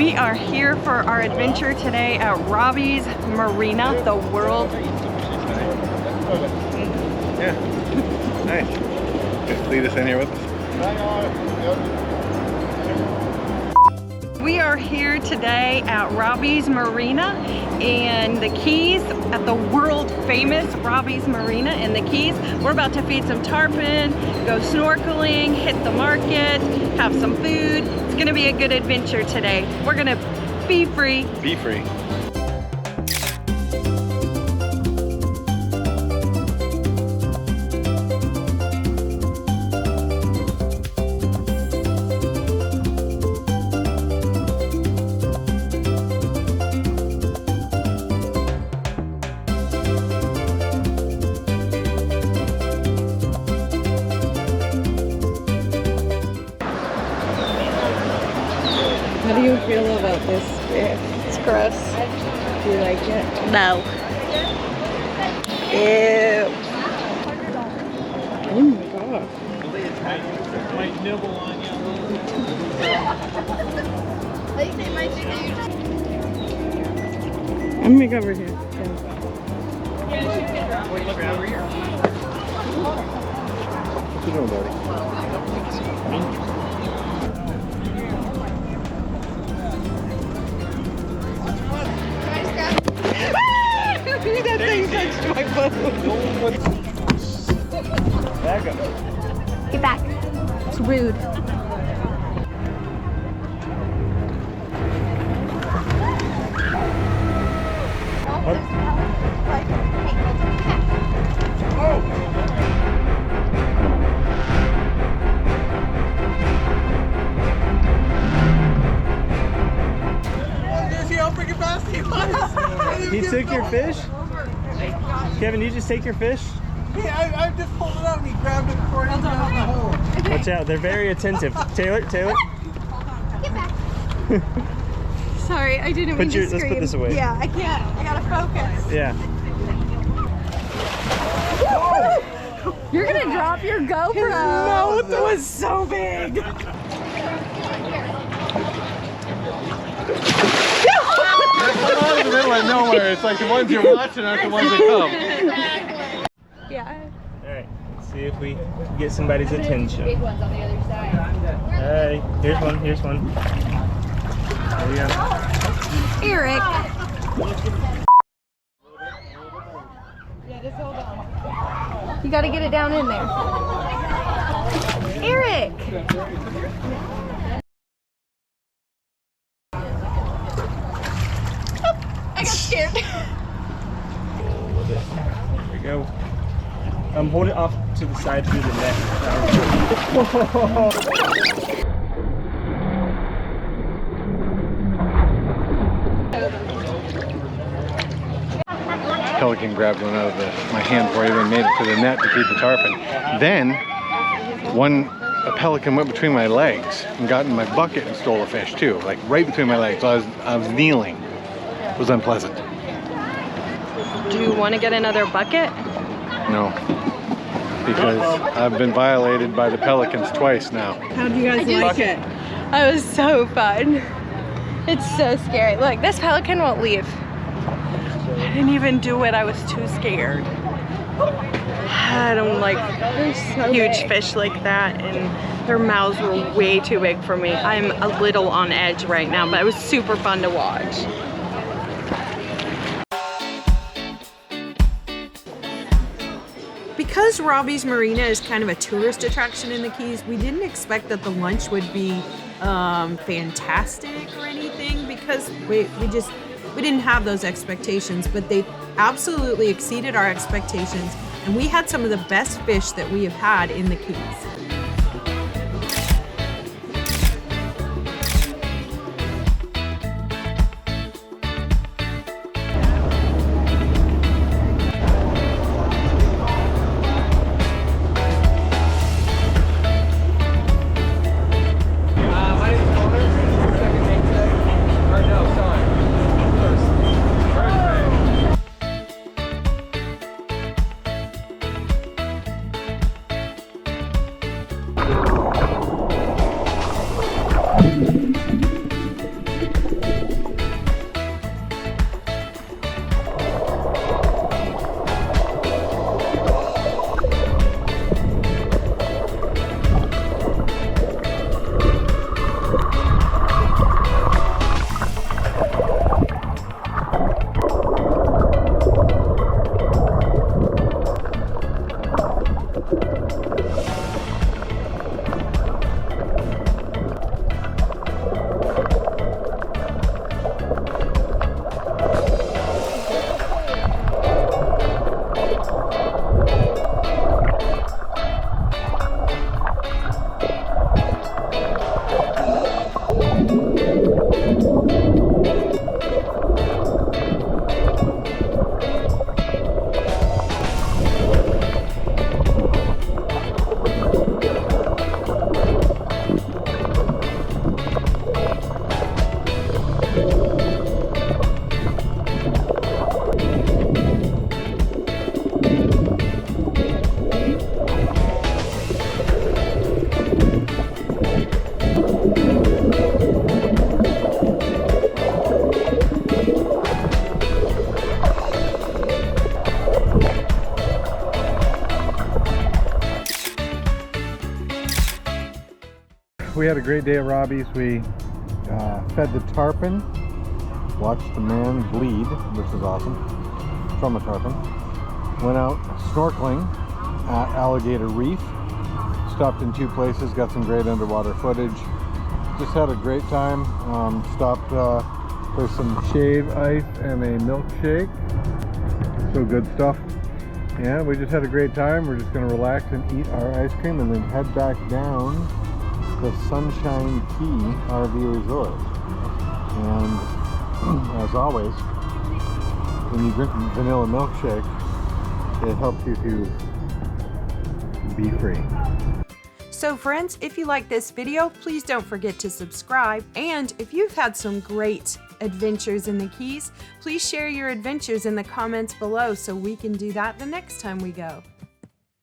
We are here for our adventure today at Robbie's Marina, the world. Yeah, nice. Just lead us in here with us. We are here today at Robbie's Marina and the Keys, at the world famous Robbie's Marina in the Keys. We're about to feed some tarpon, go snorkeling, hit the market, have some food. It's gonna be a good adventure today. We're gonna be free. Be free. How do you feel about this fish? It's gross. Do you like it? No. Ew. Oh my god. Might nibble on you a I'm gonna go over here. What you doing, buddy? That thing touched my boat. Back up. Get back. It's rude. What? Oh! He took your fish? Kevin, you just take your fish? Yeah, I just pulled it out and he grabbed it before he got in the hole. Watch out, they're very attentive. Taylor? Get back. Sorry, I didn't mean to Let's scream. put this away. Yeah, I can't. I gotta focus. Yeah. You're gonna drop your GoPro. His mouth was so big. Come out in the middle of nowhere. It's like the ones you're watching aren't the ones that come. Yeah. Alright, let's see if we get somebody's attention. Big ones on the other side. Hey, here's one, here's one. There we go. Eric. You gotta get it down in there. Eric! I got scared. There we go. Hold it off to the side through the net. Pelican grabbed one out of my hand before I even made it to the net to feed the tarpon. Then, a pelican went between my legs and got in my bucket and stole a fish too, like right between my legs. So I was kneeling. It was unpleasant. Do you want to get another bucket? No, because I've been violated by the pelicans twice now. How do you guys like it? It was so fun. It's so scary. Look, this pelican won't leave. I didn't even do it. I was too scared. I don't like huge fish like that, and their mouths were way too big for me. I'm a little on edge right now, but it was super fun to watch. Because Robbie's Marina is kind of a tourist attraction in the Keys, we didn't expect that the lunch would be fantastic or anything, because we didn't have those expectations, but they absolutely exceeded our expectations, and we had some of the best fish that we have had in the Keys. we had a great day at Robbie's. We fed the tarpon, watched the man bleed, which was awesome, from a tarpon. Went out snorkeling at Alligator Reef. Stopped in 2 places, got some great underwater footage. Just had a great time. Stopped for some shave ice and a milkshake. So good stuff. Yeah, we just had a great time. We're just gonna relax and eat our ice cream and then head back down to Sunshine Key RV Resort. And as always, when you drink vanilla milkshake, it helps you to be free. So friends, if you like this video, please don't forget to subscribe. And if you've had some great adventures in the Keys, please share your adventures in the comments below so we can do that the next time we go.